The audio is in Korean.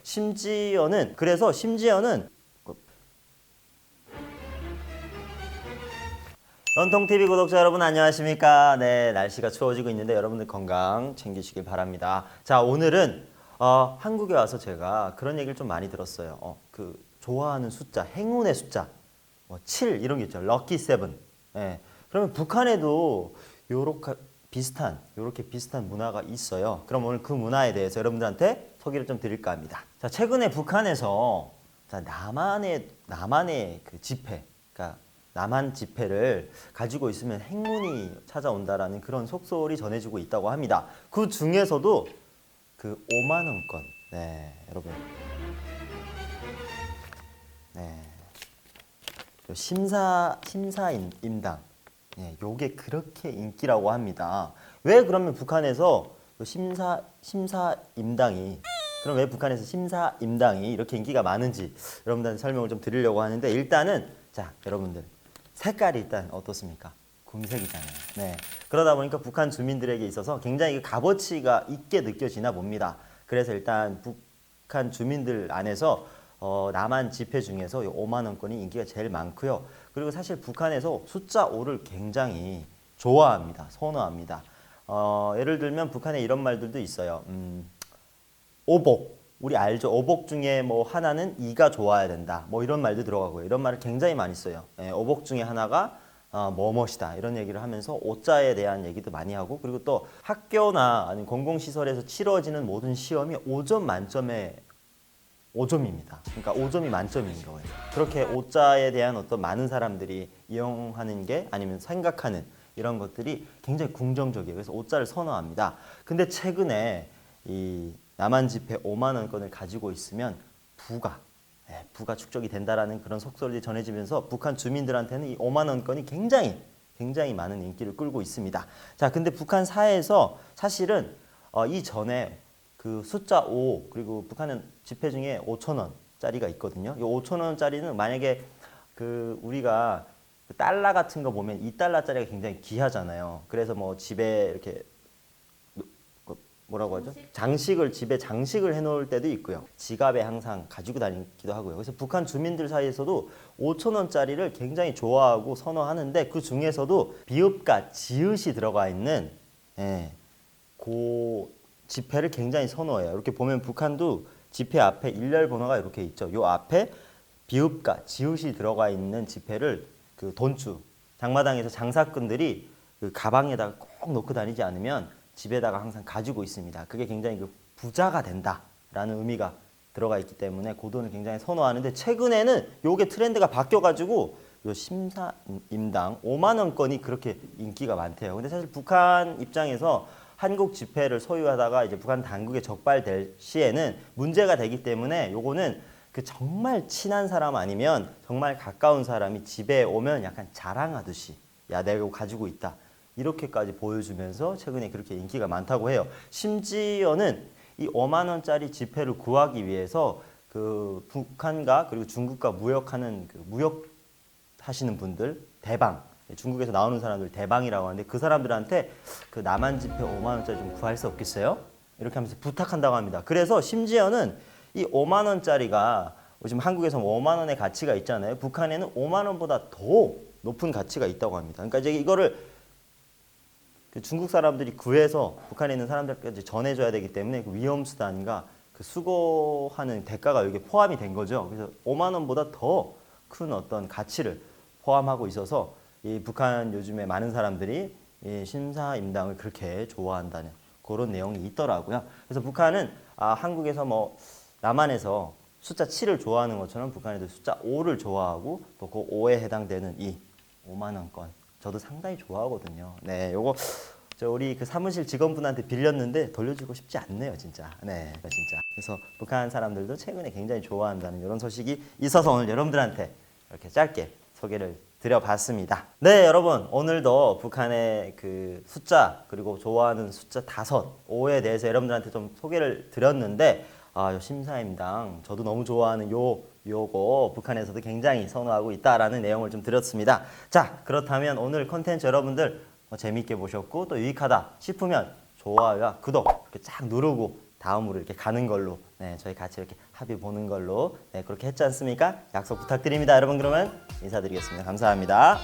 심지어는 런통TV 구독자 여러분 안녕하십니까? 네, 날씨가 추워지고 있는데 여러분들 건강 챙기시길 바랍니다. 자, 오늘은 한국에 와서 제가 그런 얘기를 좀 많이 들었어요. 그 좋아하는 숫자, 행운의 숫자, 7 이런 게 있죠. 럭키 세븐. 예. 그러면 북한에도 요렇게 비슷한 문화가 있어요. 그럼 오늘 그 문화에 대해서 여러분들한테 소개를 좀 드릴까 합니다. 자, 최근에 북한에서 나만의 그 지폐, 그러니까 나만 지폐를 가지고 있으면 행운이 찾아온다라는 그런 속설이 전해지고 있다고 합니다. 그 중에서도 그 5만 원권, 네, 여러분, 네, 심사임당, 네, 요게 그렇게 인기라고 합니다. 왜 그러면 북한에서 심사임당이 그럼 왜 북한에서 심사임당이 이렇게 인기가 많은지 여러분들한테 설명을 좀 드리려고 하는데 일단은 자, 여러분들 색깔이 일단 어떻습니까? 금색이잖아요. 네. 그러다 보니까 북한 주민들에게 있어서 굉장히 값어치가 있게 느껴지나 봅니다. 그래서 일단 북한 주민들 안에서 남한 지폐 중에서 5만 원권이 인기가 제일 많고요. 그리고 사실 북한에서 숫자 5를 굉장히 좋아합니다. 선호합니다. 예를 들면 북한에 이런 말들도 있어요. 오복. 우리 알죠? 오복 중에 뭐 하나는 이가 좋아야 된다. 뭐 이런 말도 들어가고요. 이런 말을 굉장히 많이 써요. 예, 오복 중에 하나가 뭐뭐시다. 이런 얘기를 하면서 오자에 대한 얘기도 많이 하고 그리고 또 학교나 아니면 공공시설에서 치러지는 모든 시험이 5점 만점에 5점입니다. 그러니까 5점이 만점인 거예요. 그렇게 오자에 대한 어떤 많은 사람들이 이용하는 게 아니면 생각하는 이런 것들이 굉장히 긍정적이에요. 그래서 오자를 선호합니다. 근데 최근에 이 남한 지폐 5만 원권을 가지고 있으면 부가 축적이 된다라는 그런 속설이 전해지면서 북한 주민들한테는 이 5만 원권이 굉장히 많은 인기를 끌고 있습니다. 자, 근데 북한 사회에서 사실은 이전에 그 숫자 5 그리고 북한은 지폐 중에 5천 원짜리가 있거든요. 이 5천 원짜리는 만약에 그 우리가 그 달러 같은 거 보면 2달러짜리가 굉장히 귀하잖아요. 그래서 뭐 집에 이렇게 뭐라고 하죠? 집에 장식을 해놓을 때도 있고요. 지갑에 항상 가지고 다니기도 하고요. 그래서 북한 주민들 사이에서도 5천 원짜리를 굉장히 좋아하고 선호하는데 그 중에서도 비읍과 지읒이 들어가 있는 그 지폐를 굉장히 선호해요. 이렇게 보면 북한도 지폐 앞에 일렬 번호가 이렇게 있죠. 요 앞에 비읍과 지읒이 들어가 있는 지폐를 그 돈주 장마당에서 장사꾼들이 그 가방에다가 꼭 넣고 다니지 않으면 집에다가 항상 가지고 있습니다. 그게 굉장히 그 부자가 된다라는 의미가 들어가 있기 때문에 그 돈을 굉장히 선호하는데 최근에는 요게 트렌드가 바뀌어가지고 요 심사임당 5만 원권이 그렇게 인기가 많대요. 근데 사실 북한 입장에서 한국 지폐를 소유하다가 이제 북한 당국에 적발될 시에는 문제가 되기 때문에 요거는 그 정말 친한 사람 아니면 정말 가까운 사람이 집에 오면 약간 자랑하듯이 야 내가 이거 가지고 있다. 이렇게까지 보여주면서 최근에 그렇게 인기가 많다고 해요. 심지어는 이 5만 원짜리 지폐를 구하기 위해서 그 북한과 그리고 중국과 무역하시는 분들 대방 중국에서 나오는 사람들 대방이라고 하는데 그 사람들한테 그 남한 지폐 5만 원짜리 좀 구할 수 없겠어요? 이렇게 하면서 부탁한다고 합니다. 그래서 심지어는 이 5만 원짜리가 지금 한국에서 5만 원의 가치가 있잖아요. 북한에는 5만 원보다 더 높은 가치가 있다고 합니다. 그러니까 이제 이거를 중국 사람들이 구해서 북한에 있는 사람들까지 전해줘야 되기 때문에 그 위험수단과 그 수고하는 대가가 여기에 포함이 된 거죠. 그래서 5만 원보다 더 큰 어떤 가치를 포함하고 있어서 이 북한 요즘에 많은 사람들이 이 심사임당을 그렇게 좋아한다는 그런 내용이 있더라고요. 그래서 북한은 한국에서 뭐 남한에서 숫자 7을 좋아하는 것처럼 북한에도 숫자 5를 좋아하고 또 그 5에 해당되는 이 5만 원권 저도 상당히 좋아하거든요. 네, 요거 우리 그 사무실 직원분한테 빌렸는데 돌려주고 싶지 않네요, 진짜. 네, 진짜. 그래서 북한 사람들도 최근에 굉장히 좋아한다는 이런 소식이 있어서 오늘 여러분들한테 이렇게 짧게 소개를 드려봤습니다. 네, 여러분 오늘도 북한의 그 숫자 그리고 좋아하는 숫자 5에 대해서 여러분들한테 좀 소개를 드렸는데 요 심사임당 저도 너무 좋아하는 요거 북한에서도 굉장히 선호하고 있다라는 내용을 좀 드렸습니다. 자, 그렇다면 오늘 콘텐츠 여러분들 재미있게 보셨고 또 유익하다 싶으면 좋아요와 구독 이렇게 쫙 누르고 다음으로 이렇게 가는 걸로 네, 저희 같이 이렇게 합의 보는 걸로 네, 그렇게 했지 않습니까? 약속 부탁드립니다. 여러분 그러면 인사드리겠습니다. 감사합니다.